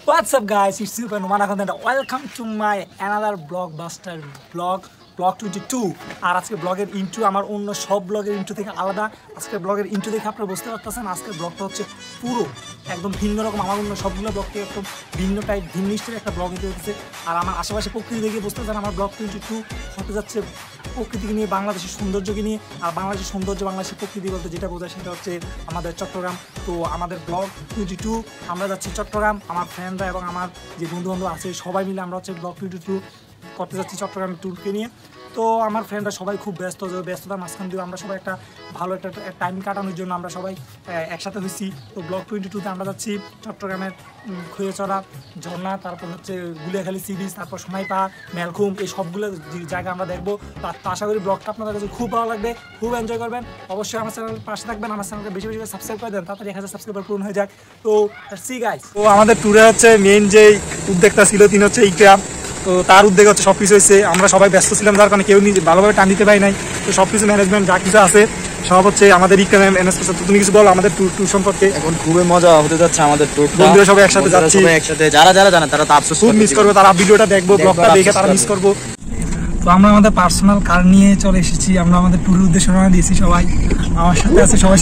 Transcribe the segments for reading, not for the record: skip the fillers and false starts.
What's up guys, it's Super Numana Content. Welcome to my another blockbuster vlog 22 আর আজকে ব্লগের intro আমার অন্য সব ব্লগের ইন্ট্রো থেকে আলাদা। আজকে ব্লগের ইন্ট্রো দেখে আপনারা বুঝতে পারতেছেন আজকের ব্লগটা হচ্ছে পুরো একদম ভিন্ন রকম। আমার অন্য সবগুলো ব্লগ থেকে একদম ভিন্ন টাইপ ভিন্ন স্টাইলের একটা ব্লগ হতে হচ্ছে। আর আমার আশেপাশে প্রকৃতি দেখে বুঝতে পারছেন আমার ব্লগ 22 হতে যাচ্ছে প্রকৃতিকে নিয়ে, বাংলাদেশের সৌন্দর্যকে নিয়ে। আর বাংলাদেশের সৌন্দর্য, বাংলাদেশের প্রকৃতি বলতে যেটা বোঝায় সেটা হচ্ছে আমাদের চট্টগ্রাম। তো আমাদের ব্লগ 22 আমরা যাচ্ছি চট্টগ্রাম। আমার ফ্রেন্ডরা এবং আমার যে বন্ধুবান্ধব আছে সবাই মিলে আমরা হচ্ছে ব্লগ 22 করতে যাচ্ছি চট্টগ্রাম ট্যুরকে নিয়ে। তো আমার ফ্রেন্ডরা সবাই খুব ব্যস্ততার মাঝখান দিয়ে আমরা সবাই একটা ভালো একটা টাইম কাটানোর জন্য আমরা সবাই একসাথে হয়েছি। তো ব্লগ 22-তে আমরা যাচ্ছি চট্টগ্রামের খৈয়াচড়া ঝর্ণা, তারপর হচ্ছে গুলিয়াখালী সি বিচ, তারপর সোনাইপাড়া, মেলখুম, এই সবগুলো জায়গা আমরা দেখবো। তো আশা করি ব্লগটা আপনাদের কাছে খুব ভালো লাগবে, খুব এনজয় করবেন। অবশ্যই আমার চ্যানেলের পাশে থাকবেন, আমার চ্যানেলকে বেশি বেশি সাবস্ক্রাইব করে দেন, তাড়াতাড়ি 1000 সাবস্ক্রাইবার পূরণ হয়ে যাক। তো সি গাইস, তো আমাদের ট্যুরে হচ্ছে মেইন যে উদ্যোগটা ছিল তিনি হচ্ছে ইকরাম। তো তার উদ্যোগে হচ্ছে সব কিছু হয়েছে। আমরা সবাই ব্যস্ত ছিলাম যার কারণে কেউ নিজে ভালোভাবে টান দিতে পারি নাই। তো সব কিছু ম্যানেজমেন্ট যা কিছু আছে সব হচ্ছে আমাদের ইকরাম এনএস। তুমি কিছু বলো আমাদের ট্যুর সম্পর্কে। এখন খুবই মজা হতে যাচ্ছে আমাদের ট্যুর। বন্ধুরা সবাই একসাথে যাচ্ছি, একসাথে যারা জানে তারা তো আফসোস খুব মিস করবে, তারা ভিডিওটা দেখবো, ব্লগটা দেখে তারা মিস করবো। তো আমরা আমাদের পার্সোনাল কার নিয়ে চলে এসেছি, আমরা আমাদের ট্যুরের উদ্দেশ্যে রওনা দিয়েছি। সবাই আমার সাথে আছে, সবার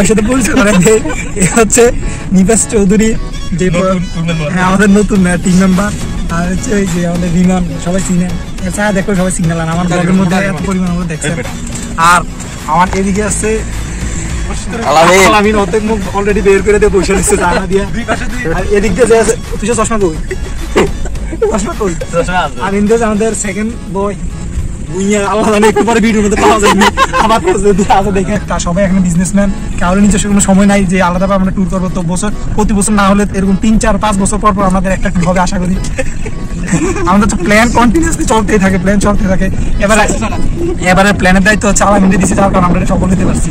সাথে পরিচয় করে দেয়। এ হচ্ছে নিবাস চৌধুরী, যে আমাদের নতুন টিম মেম্বার। আর হচ্ছে ওই যে আমাদের বিমান, সবাই চিনেন, দেখো সবাই সিগন্যাল আন আমার ব্লগের মধ্যে এত পরিমাণ আমরা দেখছেন। আর আমার এদিকে আছে আলামিন, অর্ধেক মুখ অলরেডি বের করে দিয়ে বসে নিচ্ছে জানা দিয়ে। আর এদিক দিয়ে যে আছে তুই চশমা কই, চশমা কই, আর ইন্দ্র আমাদের সেকেন্ড বয় আল্লাহ জানে একটু পরে ভিডিওর মধ্যে পাওয়া যায়নি। আবার দেখে সবাই এখানে বিজনেসম্যান, কারোর নিজস্ব কোনো সময় নাই যে আলাদাভাবে আমরা ট্যুর করবো। তো প্রতি বছর না হলে এরকম 3-4-5 বছর পর পর আমাদের একটা ট্যুর হবে আশা করি। আমাদের তো প্ল্যান কন্টিনিউসলি চলতেই থাকে, প্ল্যান চলতে থাকে। এবারে প্ল্যানের দায়িত্ব হচ্ছে আলামিনকে দিয়েছি, যার কারণে আমরা সফল হতে পারছি।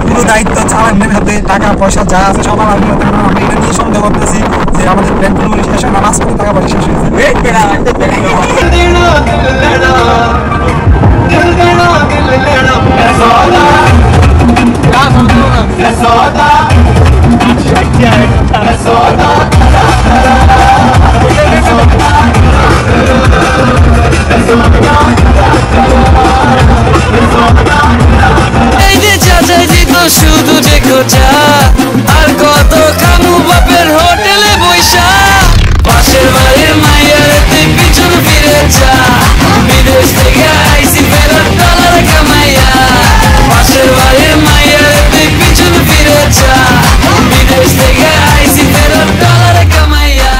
পুরো দায়িত্ব হচ্ছে আলামিনের হাতে, টাকা পয়সা যা আছে সব আলামিনের হাতে। আমরা এটা নিয়ে সন্দেহ করতেছি যে আমাদের প্ল্যান কোনো শেষ হয় না, মাস করে টাকা পয়সা শেষ হয়েছে। শুধু দেখো যা, আর কত খামু বাপের হোটেলে বৈশা। পাশের বাড়ির মাইয়ার তুই পিছন ফিরে যা, বিদেশ থেকে আইসি ফেরত ডলার কামাইয়া। পাশের বাড়ির মাইয়ার তুই পিছন ফিরে যা, বিদেশ থেকে আইসি ফেরত ডলার কামাইয়া।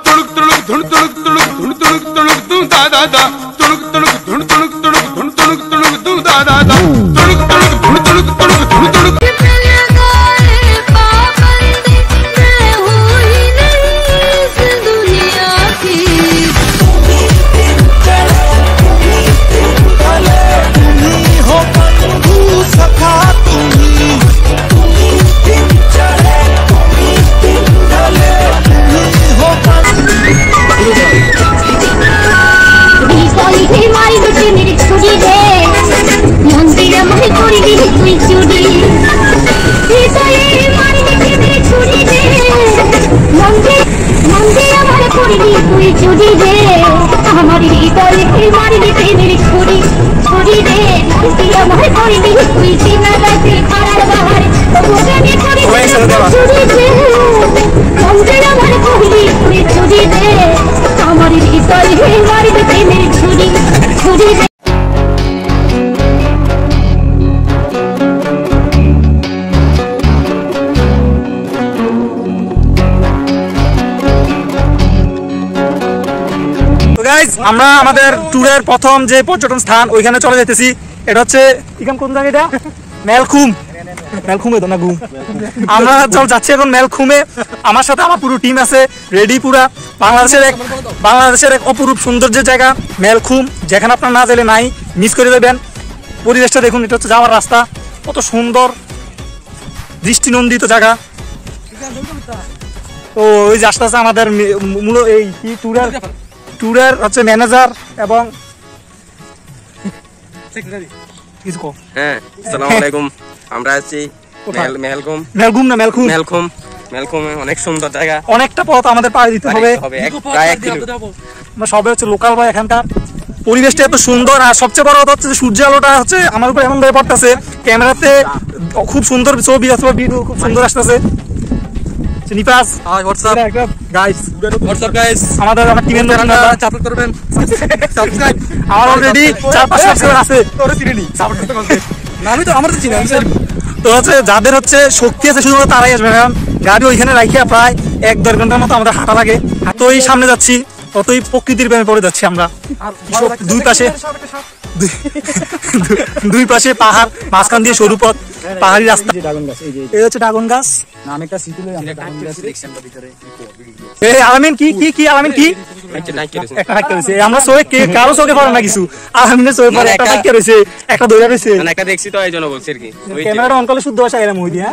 তুলুক তুলুক ধুন তুলুক তুলুক ধুন তুলুক তুলুক তুম দা দা দা, তুলুক তুলুক ধুন তুলুক তুলুক ধুন তুলুক তুলুক তুম দা দা দা, তুলুক তুলুক ধুন তুলুক তুলুক ধুন তুলুক। আমরা আমাদের ট্যুরের প্রথম যে পর্যটন স্থান ওইখানে চলে যেতেছি। এটা হচ্ছে কোন জায়গা, এটা মেলখুম। আমরা যাচ্ছি এখন মেলখুমে। আমার সাথে আমার পুরো টিম আছে রেডি পুরা। বাংলাদেশের এক অপরূপ সৌন্দর্যের জায়গা মেলখুম, যেখানে আপনার না গেলে নাই, মিস করে দেবেন। পরিবেশটা দেখুন, এটা হচ্ছে যাওয়ার রাস্তা, কত সুন্দর দৃষ্টিনন্দিত জায়গা। তো ওই যে আস্তে আস্তে আমাদের মূল এই ট্যুরের হচ্ছে ম্যানেজার এবং হ্যাঁ, আসসালামু আলাইকুম। আমরা আছি মেলঘুম না মেলখুম অনেক সুন্দর জায়গা, অনেকটা পথ আমাদের পাড়ি দিতে হবে। আমরা সবাই হচ্ছে লোকাল ভাই, এখানকার পরিবেশটা এত সুন্দর, আর সবচেয়ে বড় কথা হচ্ছে সূর্য আলোটা হচ্ছে আমার উপর এমন ভাবে পড়তেছে, ক্যামেরাতে খুব সুন্দর ছবি অথবা ভিডিও খুব সুন্দর আসতেছে। নিপাস আমাদের আমার টিমের আমার অলরেডি 4-5 সাবস্ক্রাইবার আছে। আমি তো আমার তো চিনি তো হচ্ছে যাদের হচ্ছে শক্তি আছে শুধুমাত্র তারাই আসবে, কারণ গাড়ি ওইখানে রাখিয়া প্রায় 1-1.5 ঘন্টার মতো আমাদের হাঁটা লাগে। ততই সামনে যাচ্ছি ততই প্রকৃতির প্রেমে পড়ে যাচ্ছি আমরা। দুই পাশে পাহাড়, মাঝখান দিয়ে সরু পথ, পাহাড়ি রাস্তা। এই হচ্ছে ড্রাগন গাছ। আলামিন কি কি কি আলামিন কি একটা হাইট করেছে, আমরা চোখে কারো চোখে পড়ে না কিছু, আলামিনের চোখে পড়ে একটা হাইট করেছে, একটা দৌড়া রয়েছে। দেখছি তো এই জন্য বলছি আর কি, ক্যামেরাটা অন করলে শুদ্ধ ভাষা এলাম ওই দিয়ে।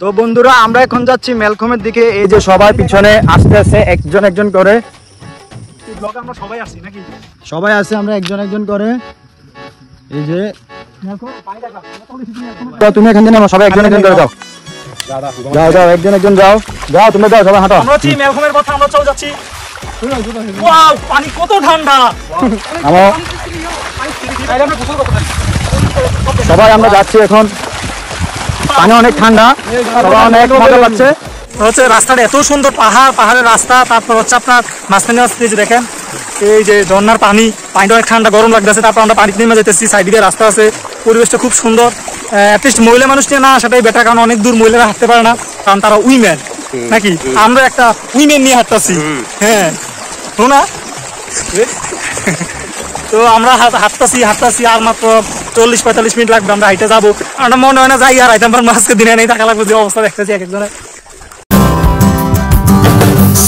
তো বন্ধুরা আমরা এখন যাচ্ছি মেলখুমের দিকে। এই যে সবাই পিছনে আসতে আসতে একজন একজন করে আমরা সবাই আসছি নাকি? সবাই আছে, আমরা একজন একজন করে। এই যে তুমি এখান থেকে সবাই একজন একজন করে যাও, যাও যাও একজন একজন যাও, যাও তুমি যাও, সবাই হাঁটো। আমরা হচ্ছি মেলখুমের পথে, আমরা চলে যাচ্ছি। ওয়াও, পানি কত ঠান্ডা! সবাই আমরা যাচ্ছি এখন, পানি অনেক ঠান্ডা, সবাই অনেক মজা পাচ্ছে। হচ্ছে রাস্তাটা এত সুন্দর, পাহাড়ের রাস্তা, তারপর হচ্ছে আপনার মাঝখানে আসতে দেখেন এই যে ঝর্ণার পানিটা অনেক ঠান্ডা, গরম লাগতেছে। তারপর আমরা পানিতে নেমে যেতেছি, সাইড দিয়ে রাস্তা আছে, পরিবেশটা খুব সুন্দর। অ্যাটলিস্ট মহিলা মানুষ নিয়ে না সেটাই বেটার, কারণ অনেক দূর মহিলারা হাঁটতে পারে না, কারণ তারা উইমেন নাকি, আমরা একটা উইমেন নিয়ে হাঁটতেছি। হ্যাঁ শোনা তো আমরা হাঁটতেছি আর মাত্র 40-45 মিনিট লাগবে, আমরা হাইটে যাবো। আমরা মনে হয় না যাই আর হাইতে, আমার মাঝকে দিনে নেই থাকা লাগবে, যে অবস্থা দেখতেছি এক একজনের।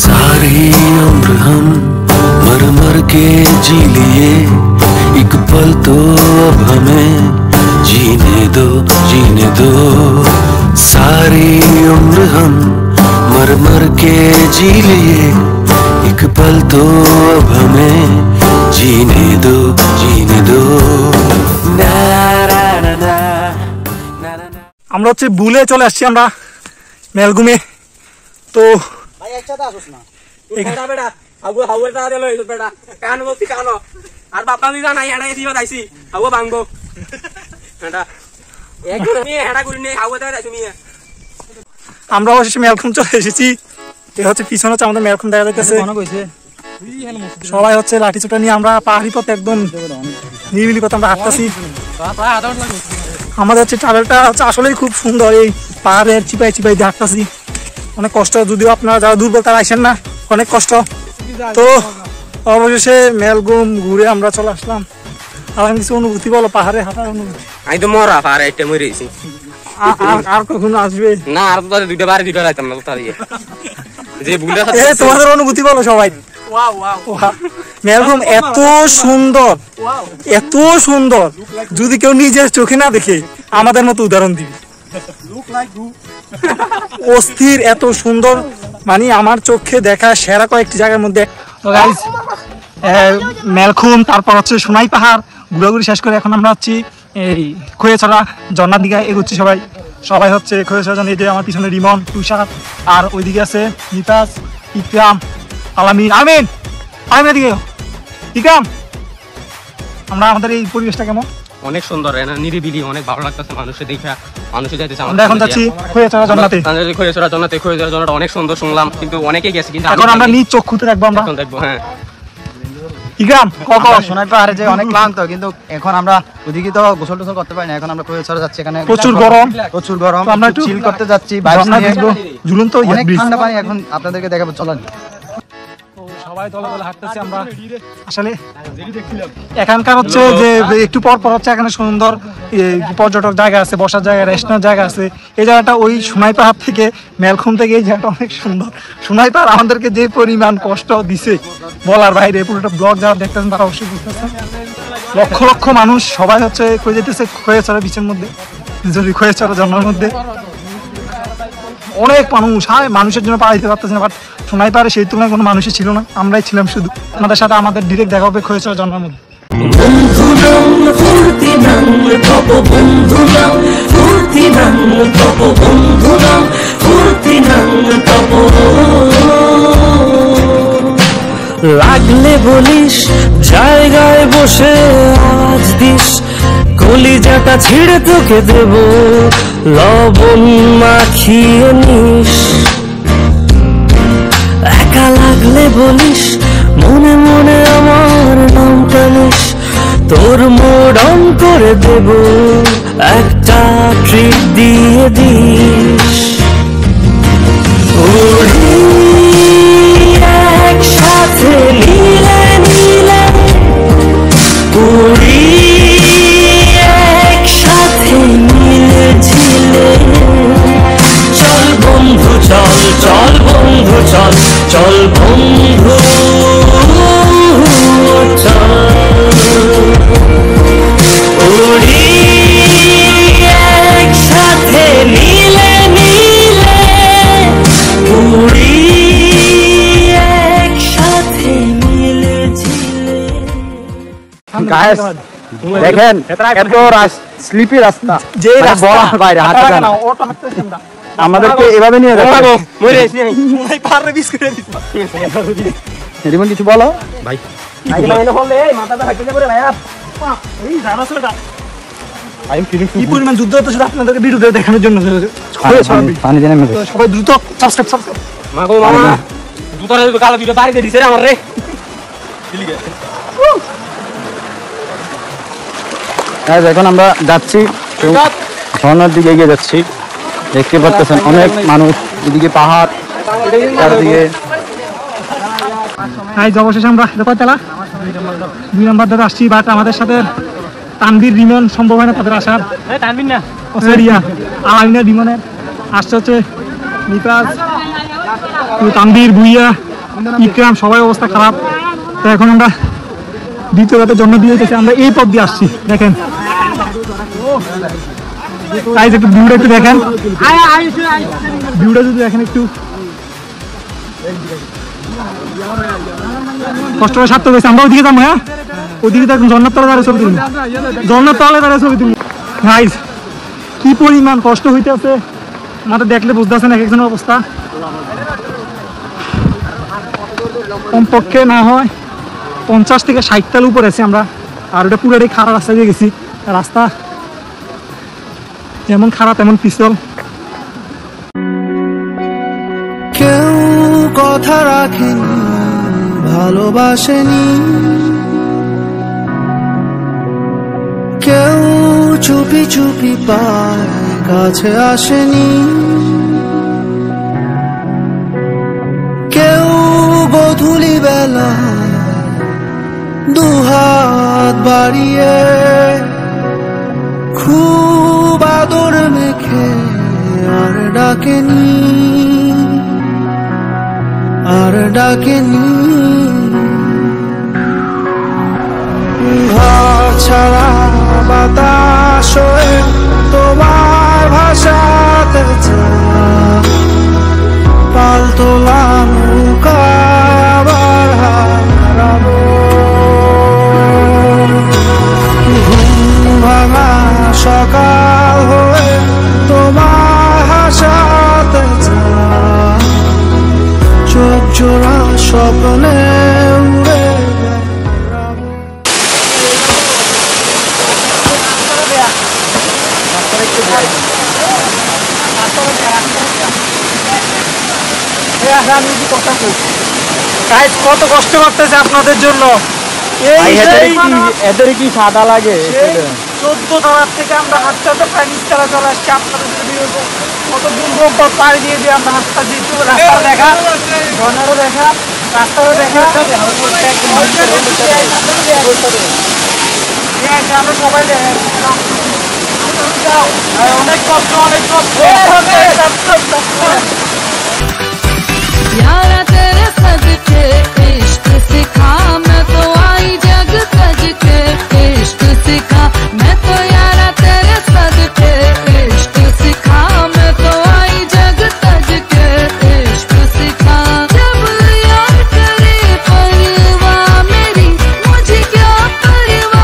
सारी उम्र हम मर मर के जी लिए, एक पल तो अब हमें जीने दो। सारी उम्र हम मर मर के जी लिए, एक पल तो अब हमें जीने दो। ना ना ना ना ना। আমরা হচ্ছে ভুলে চলে আসছি আমরা মেলঘুমে। তো আমরা অবশেষে মেলঘুম চলে এসেছি। এ হচ্ছে পিছনে হচ্ছে আমাদের মেলঘুম দেখা যাইতেছে। সবাই হচ্ছে লাঠি চোটা নিয়ে আমরা পাহাড়ি পথে একদম নিরিবিলি পথে আমরা হাঁটতেছি। আমাদের হচ্ছে ট্রাভেলটা হচ্ছে আসলেই খুব সুন্দর, এই পাহাড়ের চিপাই দিয়ে হাঁটতেছি। অনেক কষ্ট, যদিও আপনারা যারা দুর্বল তারা আসেন না, অনেক কষ্ট। তো অবশেষে মেলঘুম ঘুরে আমরা চলে আসলাম। আর কিছু অনুভূতি বলো পাহাড়ে হাঁটার অনুভূতি? আমি তো মরা পাহাড়ে একটা মরেছি, আর কখনো আসবে না? আর তো দুইটা রাইতাম না কোথা দিয়ে যে বুঝলে। তোমাদের অনুভূতি বলো সবাই। মেলঘুম এত সুন্দর, যদি কেউ নিজের চোখে না দেখে আমাদের মতো উদাহরণ দিবি। অস্থির, এত সুন্দর, মানে আমার চোখে দেখা সেরা কয়েকটি জায়গার মধ্যে। মেলঘুম, তারপর হচ্ছে সোনাই পাহাড় ঘুরাঘুরি শেষ করে এখন আমরা হচ্ছি এই খোয়াছড়া ঝর্ণার দিকে এগোচ্ছি। সবাই হচ্ছে খোয়াছড়া ঝর্ণা। এই যে আমার পিছনে রিমন, তুষার, আর ওইদিকে আছে নিতাস, ইকরাম, আলামিন। এদিকে ইকরাম, আমরা আমাদের এই পরিবেশটা কেমন? অনেক সুন্দর, নিরিবিলি, অনেক ভালো লাগতেছে। মানুষের দেখা, মানুষে যাইতেছে। আমরা এখন যাচ্ছি খোয়াছড়া ঝর্ণাতে। খোয়াছড়া ঝর্ণাটা অনেক সুন্দর শুনলাম, কিন্তু অনেকেই গেছে, কিন্তু এখন আমরা নিজ চক্ষুতে দেখবো। আমরা দেখবো। হ্যাঁ ইকরাম, সোনাই পাহাড়ে যে অনেক ক্লান্ত, কিন্তু এখন আমরা ওদিকে তো গোসল টোসল করতে পারি না। এখন আমরা খোয়াছড়া যাচ্ছি, এখানে প্রচুর গরম, তো আমরা একটু চিল করতে যাচ্ছি। ঝুলন্ত অনেক ঠান্ডা পানি, এখন আপনাদেরকে দেখাবো, চলেন। সবাই দলে দলে হাঁটতেছি আমরা। আসলে এখানকার হচ্ছে যে একটু পর হচ্ছে এখানে সুন্দর পর্যটক জায়গা আছে, বসার জায়গা, রেস্টুরেন্ট জায়গা আছে। এই জায়গাটা ওই সোনাই পাহাড় থেকে, মেলঘুম থেকে এই জায়গাটা অনেক সুন্দর। সোনাই পাহাড় আমাদেরকে যে পরিমাণ কষ্ট দিছে বলার বাইরে। পুরোটা ব্লগ যারা দেখতেছেন তারা অবশ্যই বুঝতেছেন। লক্ষ লক্ষ মানুষ সবাই হচ্ছে খুঁজে যেতেছে খোয়াছড়া বিচের মধ্যে, খোয়াছড়া ঝর্ণার মধ্যে। অনেক মানুষের জন্য পাড়া দিতে পারতেছে না, বাট সোনাই পাহাড়ে সেই তুলনায় কোনো মানুষই ছিল না, আমরাই ছিলাম শুধু। আমাদের সাথে আমাদের ডিরেক্ট দেখা হবে খোয়াছড়া ঝর্ণার মধ্যে। বন্ধু নাম ফুর্তি নাম তপ বন্ধু নাম ফুর্তি নাম তপ বন্ধু নাম ফুর্তি নাম তপ লাগলে বলিস জায়গায় বসে আজ দিস কলিজাটা ছিঁড়ে তোকে দেব লবণ মাখিয়ে নিস একা লাগলে বলিস মনে মনে আমার নামটা নিস তোর মোড অন করে দেব একটা ট্রিট দিয়ে দিস একসাথে নীলে নীলে উড়ি একসাথে মিলে ঝিলে চল বন্ধু চল চল বন্ধু চল চল বন্ধু চল উড়ি একসাথে নীলে নীলে উড়ি একসাথে মিলে ঝিলে গাইস দেখেন এত স্লিপি রাস্তা যে মানে রাস্তা বলার বাইরে হাঁটা যায় না। অটো হাঁটতেছি আমরা আমাদেরকে এভাবে নিয়ে যাচ্ছে ভাই পারবে বিস করে দিস রিমন কিছু বলো ভাই আইলা আইলা বলে এই মাথাটা হাঁটতে যাবে ভাই এই জানা সেটা আই এম ফিলিং কি পরিমাণ যুদ্ধ হচ্ছে সেটা আপনাদেরকে ভিডিওতে দেখানোর জন্য পানি জেনে মেরে তো সবাই দ্রুত সাবস্ক্রাইব মাগো মামা দুটারে গালা দুটো বাড়ি দিয়ে দিছে রে আমার রে এখন আমরা যাচ্ছি ঝর্ণার দিকে এগিয়ে যাচ্ছি দেখতে পাচ্ছেন অনেক মানুষ এদিকে পাহাড় চারদিকে এই অবশেষে আমরা দেখো তেলা 2 নম্বর দাদা আসছি বাট আমাদের সাথে তানভীর রিমন সম্ভব হয় না তাদের আসার টানবিন না অস্ট্রেলিয়া আলামিনা রিমনের আসছে হচ্ছে নিতাজ তানভীর ভুইয়া ইকরাম সবাই অবস্থা খারাপ তো এখন আমরা দ্বিতীয় রাতে জন্ম দিয়ে গেছি আমরা এই পথ দিয়ে আসছি দেখেন তাই একটু ভিউটা একটু দেখেন ভিউটা যদি দেখেন একটু কষ্ট করে সার্থক হয়েছে আমরা ওদিকে যাবো হ্যাঁ ওদিকে তো এখন ঝর্ণার তলে দাঁড়িয়ে ছবি তুলবো ঝর্ণার তলে দাঁড়িয়ে ছবি তুলবো গাইস কি পরিমাণ কষ্ট হইতে আছে আমাদের দেখলে বুঝতে পারছেন এক একজনের অবস্থা কমপক্ষে না হয় 50 থেকে 60 টার উপর আছি আমরা আর ওটা পুরোটাই খারাপ রাস্তা দিয়ে গেছি রাস্তা যেমন খারাপ তেমন পিছল কেউ কথা রাখেনি ভালোবাসেনি কেউ চুপি চুপি পায় কাছে আসেনি কেউ গোধূলি বেলা দুহাত বাড়িয়ে খুব আদর মেখে আর ডাকেনি ঘর ছাড়া বাতাস হয়ে তোমার ভাষাতে পালতোলা নৌকা আবার হারাবো ঘুম ভাঙা সকাল হয়ে তোমার হাসাতে চোখ জোড়া স্বপ্নে উড়ে কত কষ্ট করতেছে আপনাদের জন্য এদের কি সাদা লাগে 14 তলার থেকে আমরা হাঁটতে হাঁটতে প্রায় নিচতলা চলে আসছি আপনাদের কত দুর্গম পথ পাড়ি দিয়ে দিয়ে আমরা হাঁটতে যেহেতু রাস্তা দেখা ঝর্ণারও দেখা রাস্তারও দেখা আমরা সবাই দেখেন অনেক কষ্ট यारा तेरे सदके इश्क सिखा मैं तो आई जग सज के इश्क सिखा मैं तो यारा तेरे सदके इश्क सिखा मैं तो आई जग सज के इश्क सिखा जब यार करे परवाह मेरी मुझे क्या परवाह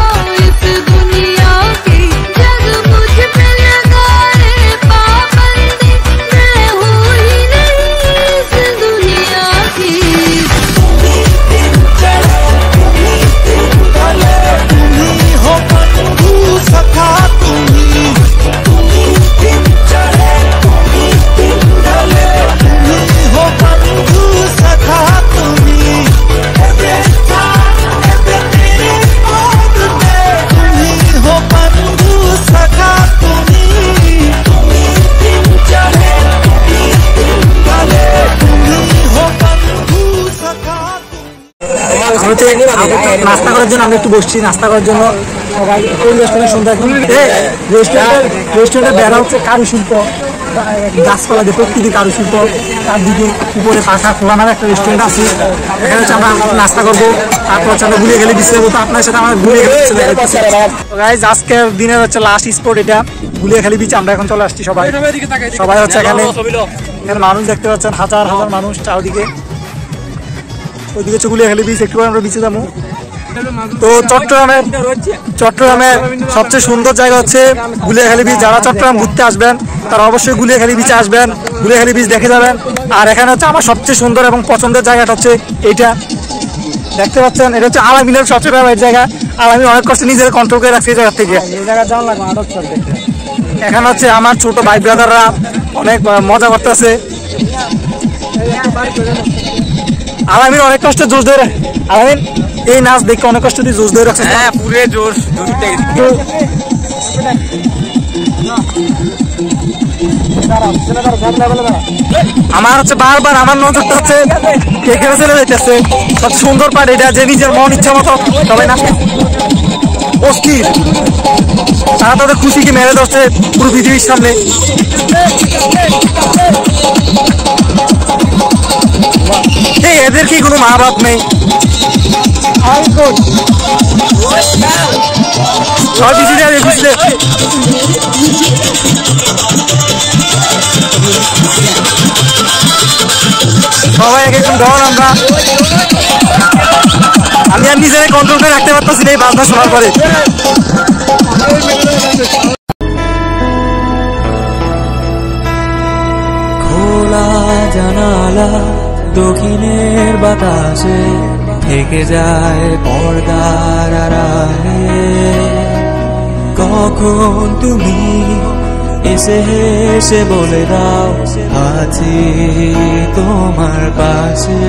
নাস্তা করার জন্য আমরা একটু বসছি, নাস্তা করার জন্য সবাই এই রেস্টুরেন্ট সুন্দর। রেস্টুরেন্টের বেড়া হচ্ছে কারুশিল্প, গাছপালা দিয়ে প্রকৃতি কারুশিল্প, তার দিকে উপরে পাখা খোলা নামে একটা রেস্টুরেন্ট আছে। এখানে হচ্ছে আমরা নাস্তা করবো, তারপর হচ্ছে আমরা ঘুরে গেলে বিশ্বের মতো আপনার সাথে আমরা ঘুরে গেলে। গাইজ আজকের দিনের হচ্ছে লাস্ট স্পট এটা, গুলিয়াখালী বিচ। আমরা এখন চলে আসছি সবাই হচ্ছে এখানে মানুষ দেখতে পাচ্ছেন, হাজার হাজার মানুষ চারদিকে। ওইদিকে হচ্ছে গুলিয়াখালী বিচ, একটু আমরা বিচে যাবো। তো চট্টগ্রামের সবচেয়ে সুন্দর জায়গা হচ্ছে গুলিয়াখালী বিচ। যারা চট্টগ্রাম ঘুরতে আসবেন তারা অবশ্যই গুলিয়াখালী বিচে আসবেন, গুলিয়াখালী বিচ দেখে যাবেন। আর এখানে হচ্ছে আমার সবচেয়ে সুন্দর এবং পছন্দের জায়গাটা হচ্ছে এইটা দেখতে পাচ্ছেন, এটা হচ্ছে আলামিনের সবচেয়ে ফেভারিট জায়গা। আলামিন অনেক কষ্ট নিজের কন্ট্রোল করে রাখছে এই জায়গা থেকে। এখানে হচ্ছে আমার ছোট ভাই ব্রাদাররা অনেক মজা করতেছে। আলামিন অনেক কষ্ট জোশ ধরে, আলামিন এই নাচ দেখে অনেক কষ্ট দিয়ে জোশ ধরে রাখছে। হ্যাঁ পুরে জোশ। আমার হচ্ছে বারবার আমার নজরটা হচ্ছে এখানে চলে যাইতেছে। সবচেয়ে সুন্দর পার্ট এটা যে নিজের মন ইচ্ছা মতো সবাই নাচে অস্থির, তারা তাদের খুশিকে মেরে ধরছে পুরো পৃথিবীর সামনে। এদের কি কোনো মা বাপ নেই? সবাই বুঝলে বুঝলে সবাই এক একজন ডর। আমি আর নিজের কন্ট্রোল করে রাখতে পারতেছি না এই বাজনা শোনার পরে। খোলা জানালা দক্ষিণের বাতাসে থেকে যায় পর্দার আড়ালে। কখন তুমি এসে হেসে বলে দাও আছি তোমার পাশে।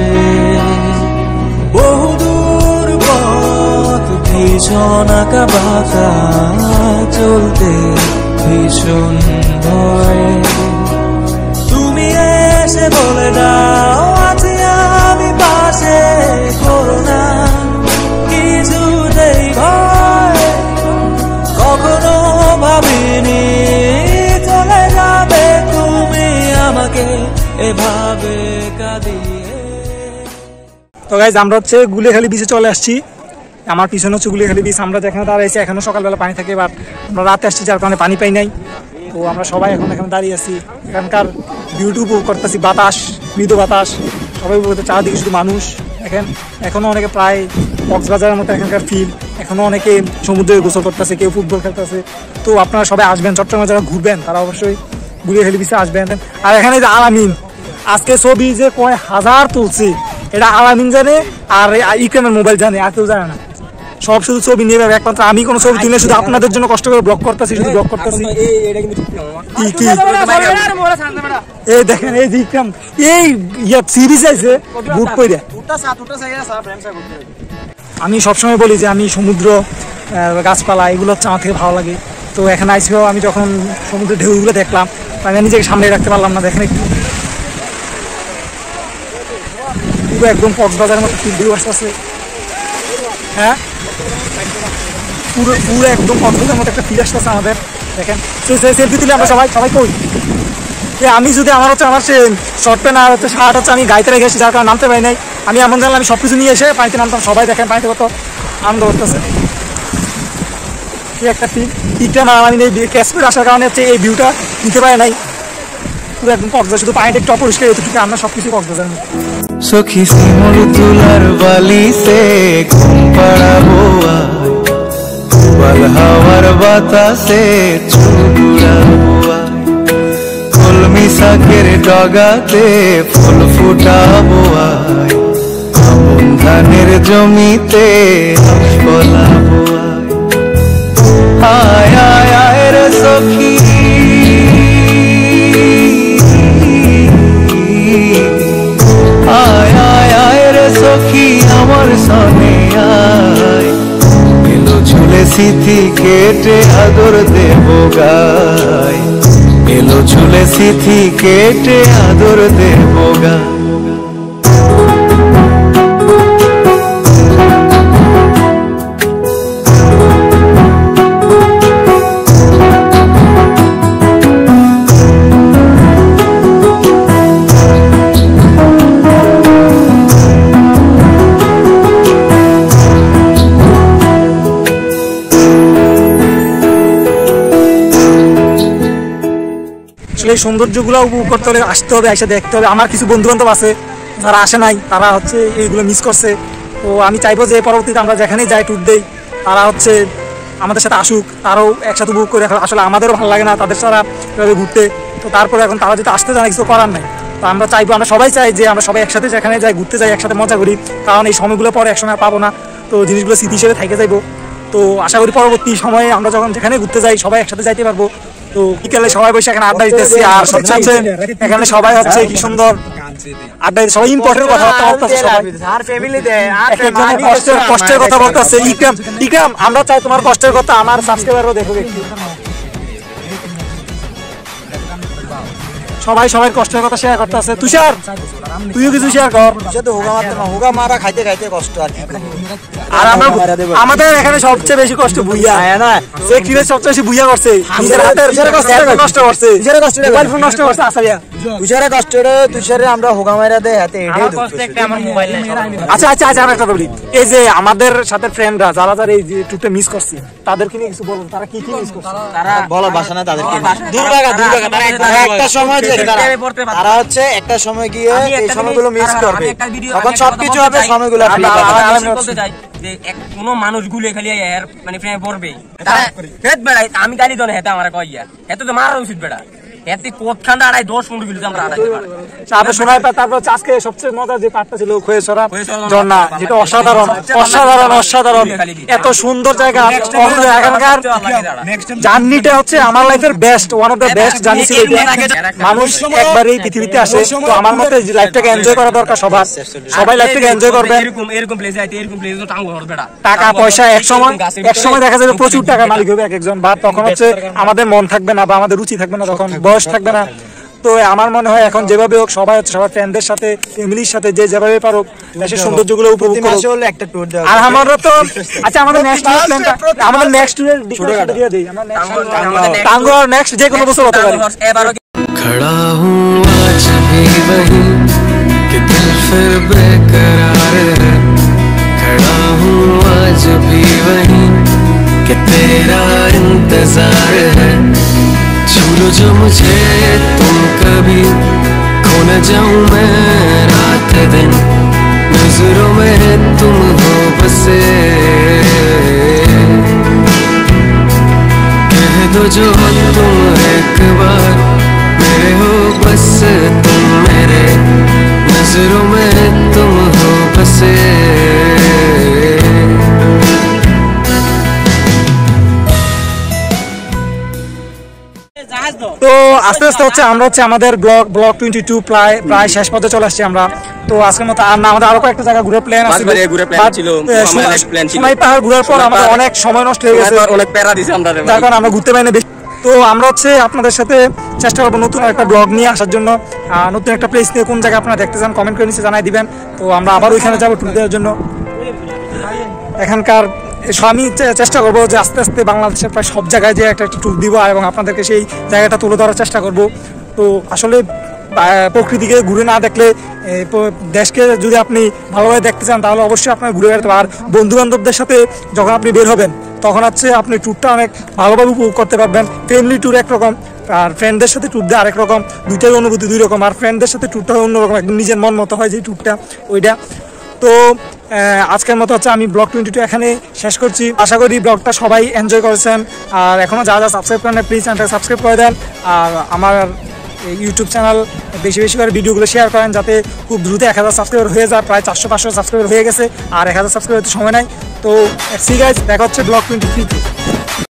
বহুদূর পথ ভীষণ আঁকা বাঁকা, চলতে ভীষণ ভয়। তুমি এসে বলে দাও আছি আমি পাশে, করোনা কিছুতেই ভয়। কখনো ভাবিনি চলে যাবে তুমি আমাকে এভাবে কাঁদিয়ে। তো গাইজ আমরা হচ্ছে গুলিয়াখালী বিচে চলে আসছি। আমার পিছনে হচ্ছে গুলিয়াখালী বিচ। আমরা যেখানে দাঁড়িয়েছি এখনো সকালবেলা পানি থাকে, বাট আমরা রাতে আসছি যার কারণে পানি পাই নাই। তো আমরা সবাই এখন এখানে দাঁড়িয়ে আছি, এখানকার ভিউটি উপভোগ করতেছি। বাতাস, মৃদু বাতাস, সবাই বলতে চারদিকে শুধু মানুষ। এখনো অনেকে প্রায় কক্সবাজারের মতো এখানকার ফিল, এখনো অনেকে সমুদ্রে গোসল করতেছে, কেউ ফুটবল খেলতেছে। তো আপনারা সবাই আসবেন, চট্টগ্রামে যারা ঘুরবেন তারা অবশ্যই গুলিয়াখালী বিচে আসবেন। আর এখানে যে আলামিন আজকে ছবি যে কয় হাজার তুলছে এটা আলামিন জানে, আর ইকরামের মোবাইল জানে, আর কেউ জানে না। সব শুধু ছবি নিয়ে যাবে, একমাত্র আমি কোনো ছবি তুলে শুধু আপনাদের জন্য কষ্ট করে ব্লগ করতেছি, শুধু ব্লগ করতেছি। এই দেখেন এই যে ইকরাম এই সিরিজ আছে বুক করে। আমি সবসময় বলি যে আমি সমুদ্র, গাছপালা এগুলো হচ্ছে আমার থেকে ভালো লাগে। তো এখানে আইসিও আমি যখন সমুদ্রের ঢেউগুলো দেখলাম আমি নিজেকে সামনে রাখতে পারলাম না। দেখেন একটু পুরো একদম কক্সবাজারের মতো ভিউ আসতেছে। হ্যাঁ পুরো পুরো একদম কক্সবাজারের মতো একটা ফিল আসতেছে আমাদের। দেখেন সেলফি তুলে আমরা সবাই কই। আমি যদি আমার হচ্ছে আমার সে শর্ট প্যান্ট আর হচ্ছে শার্ট হচ্ছে আমি গাইতে রেখে এসেছি, যার কারণে নামতে পারি নাই। আমি এমন জানলে আমি সব কিছু নিয়ে এসে পানিতে নামতাম। সবাই দেখেন পানিতে কত আনন্দ করতেছে, কি একটা ফিল। ইকরাম আর আমি ক্যাশ করে আসার কারণে হচ্ছে এই ভিউটা নিতে পারে নাই। পুরো একদম কক্সবাজার, শুধু পানিটা একটু অপরিষ্কার এতটুকু, আমরা সবকিছু কক্সবাজারের মতো। সখী শিমুল তুলার বালিতে ঘুম পাড়াবো, হাওয়ার বাতাসে চুড়াবো, কলমি শাকের ডগাতে ফুল ফুটাবো, আমন ধানের জমিতে ফলাবো। আয় আয় আয় রে সখী, আয় আয় আয় রে সখী আমার সনে আয়। এলো ঝুলে সিথি কেটে আদর দেব গায়, এলো ঝুলে সিথি কেটে আদর দেব গায়। এই সৌন্দর্যগুলো উপভোগ করতে হলে আসতে হবে, এসে দেখতে হবে। আমার কিছু বন্ধু বান্ধব আছে যারা আসে নাই, তারা হচ্ছে এইগুলো মিস করছে। তো আমি চাইবো যে পরবর্তীতে আমরা যেখানেই যাই ট্যুর দেই, তারা হচ্ছে আমাদের সাথে আসুক, তারাও একসাথে উপভোগ করে। আসলে আমাদেরও ভালো লাগে না তাদের সারা এভাবে ঘুরতে। তো তারপরে এখন তারা যদি আসতে জানে, কিছু করার নাই। তো আমরা চাইবো, আমরা সবাই চাই যে আমরা সবাই একসাথে যেখানে যাই ঘুরতে যাই, একসাথে মজা করি, কারণ এই সময়গুলো পরে একসময় পাবো না। তো জিনিসগুলো স্মৃতি হিসেবে থেকে যাইবো। তো আশা করি পরবর্তী সময়ে আমরা যখন যেখানে ঘুরতে যাই সবাই একসাথে যাইতে পারবো। তো বিকেলে সবাই বসে এখানে আড্ডা দিতেছি, আর সবচেয়ে হচ্ছে এখানে সবাই হচ্ছে কি সুন্দর আড্ডা দিতে, সবাই ইম্পর্টেন্ট কথাবার্তা বলতেছে, কষ্টের কথা বলতেছে। ইকরাম, আমরা চাই তোমার কষ্টের কথা আমার সাবস্ক্রাইবারও দেখুক একটু। সবাই সবার কষ্টের কথা শেয়ার করতে আছে। তুষার, তুইও কিছু শেয়ার কর। হোগা মারা খাইতে খাইতে কষ্ট আর কি। আর আমাদের এখানে সবচেয়ে বেশি কষ্ট ভুইয়া, সেক্রেটারি সবচেয়ে বেশি ভুইয়া করছে, নিজের হাতের নষ্ট করছে, মোবাইল ফোন নষ্ট করছে। আসারিয়া তুষারে কষ্ট তুষারে আমরা হোগা মারা দেয় হাতে আচ্ছা আচ্ছা আচ্ছা, আমি একটা বলি, এই যে আমাদের সাথে ফ্রেন্ডরা যারা যারা এই যে ট্যুরটা মিস করছে, তাদেরকে নিয়ে কিছু বলুন, তারা কি কি মিস করছে? তারা বলো বাসা না তাদেরকে দুর্ভাগা একটা সময় তারা হচ্ছে একটা সময় গিয়ে এই সময়গুলো মিস করবে, তখন সবকিছু হবে সময়গুলো। কোন মানুষগুলো খালি মানে প্রেমে পড়বে, আমি গালি দনে হেতে আমার কইয়া হেতে তো মারা উচিত বেড়া, এতে কোটখান্ডা আড়াই 10-15 কিলো আমরা আড়াইতে পারি। তারপর শোনাই পা, তারপর আজকে সবচেয়ে মজার যে পার্টটা ছিল খোয়েছড়া ঝর্ণা, যেটা অসাধারণ অসাধারণ অসাধারণ, এত সুন্দর জায়গা। এখানকার জার্নিটা হচ্ছে আমার লাইফের best, one of the best journey ছিল। মানুষ একবার এই পৃথিবীতে আসে, তো আমার মতে লাইফটাকে এনজয় করা দরকার সবার, সবাই লাইফটাকে এনজয় করবে। এরকম প্লেসে আইতে এরকম প্লেসে তো টাঙ্গু হর বেড়া, টাকা পয়সা এক সময় দেখা যাবে প্রচুর টাকা মালিক হবে এক একজন, বা তখন হচ্ছে আমাদের মন থাকবে না বা আমাদের রুচি থাকবে না, তখন বয়স থাকবে না। তো আমার মনে হয় এখন যেভাবে হোক সবাই হচ্ছে সবার ফ্রেন্ডদের সাথে ফ্যামিলির সাথে যে যেভাবে পারো দেশের সৌন্দর্যগুলো উপভোগ করো। একটা ট্যুর দাও। আর আমরা তো আচ্ছা, আমাদের নেক্সট প্ল্যানটা, আমাদের নেক্সট ট্যুরের ডিটেইলসটা দিয়ে দেই। আমরা টাঙ্গু আর নেক্সট যে কোনো বছর হতে পারে। खड़ा हूँ आज भी वहीं कि दिल फिर बेकरार है, खड़ा हूँ आज भी वहीं कि तेरा इंतजार है। छूलो जो मुझे तुम कभी, खो न जाऊं मैं रात दिन, नजरों में तुम हो बसे, कह दो जो तुम एक बार मेरे हो, बस तुम मेरे, नजरों में तुम हो बसे। তো আস্তে আস্তে হচ্ছে আমরা হচ্ছে আমাদের ব্লগ 22 প্রায় শেষ পর্যায়ে চলে আসছি আমরা। তো আজকের মতো আর না, আমাদের আরো কয়েকটা জায়গা ঘুরে প্ল্যান আছে, সোনাই পাহাড় ঘুরার পর আমাদের অনেক সময় নষ্ট হয়ে গেছে, অনেক প্যারা দিছে আমরা, যার কারণে আমরা ঘুরতে পারিনি বেশি। তো আমরা হচ্ছে আপনাদের সাথে চেষ্টা করবো নতুন একটা ব্লগ নিয়ে আসার জন্য, নতুন একটা প্লেস নিয়ে কোন জায়গায় আপনারা দেখতে চান কমেন্ট করে নিচে জানাই দিবেন। তো আমরা আবার ওইখানে যাবো ট্যুর দেওয়ার জন্য। এখানকার আমি চেষ্টা করবো যে আস্তে আস্তে বাংলাদেশের প্রায় সব জায়গায় যে একটা ট্যুর দিব এবং আপনাদেরকে সেই জায়গাটা তুলে ধরার চেষ্টা করব। তো আসলে প্রকৃতিকে ঘুরে না দেখলে, দেশকে যদি আপনি ভালোভাবে দেখতে চান তাহলে অবশ্যই আপনার ঘুরে বেড়াতে হবে। আর বন্ধু বান্ধবদের সাথে যখন আপনি বের হবেন তখন হচ্ছে আপনি ট্যুরটা অনেক ভালোভাবে উপভোগ করতে পারবেন। ফ্যামিলি ট্যুর একরকম, আর ফ্রেন্ডদের সাথে ট্যুর দেওয়া আরেক রকম, দুইটাই অনুভূতি দুই রকম। আর ফ্রেন্ডদের সাথে ট্যুরটা অন্যরকম, একদম নিজের মন মতো হয় যে ট্যুরটা ওইটা। তো আজকের মতো হচ্ছে আমি ব্লগ 22 এখানে শেষ করছি। আশা করি ব্লগটা সবাই এনজয় করেছেন। আর এখনও যা যা সাবস্ক্রাইব করেন প্লিজ চ্যানেলটা সাবস্ক্রাইব করে দেন। আর আমার ইউটিউব চ্যানেল বেশি বেশি করে ভিডিওগুলো শেয়ার করেন যাতে খুব দ্রুত 1000 সাবস্ক্রাইবার হয়ে যায়। প্রায় 400-500 সাবস্ক্রাইবার হয়ে গেছে, আর 1000 সাবস্ক্রাইবার সময় নাই। তো সি গাইজ, দেখা হচ্ছে ব্লগ 23।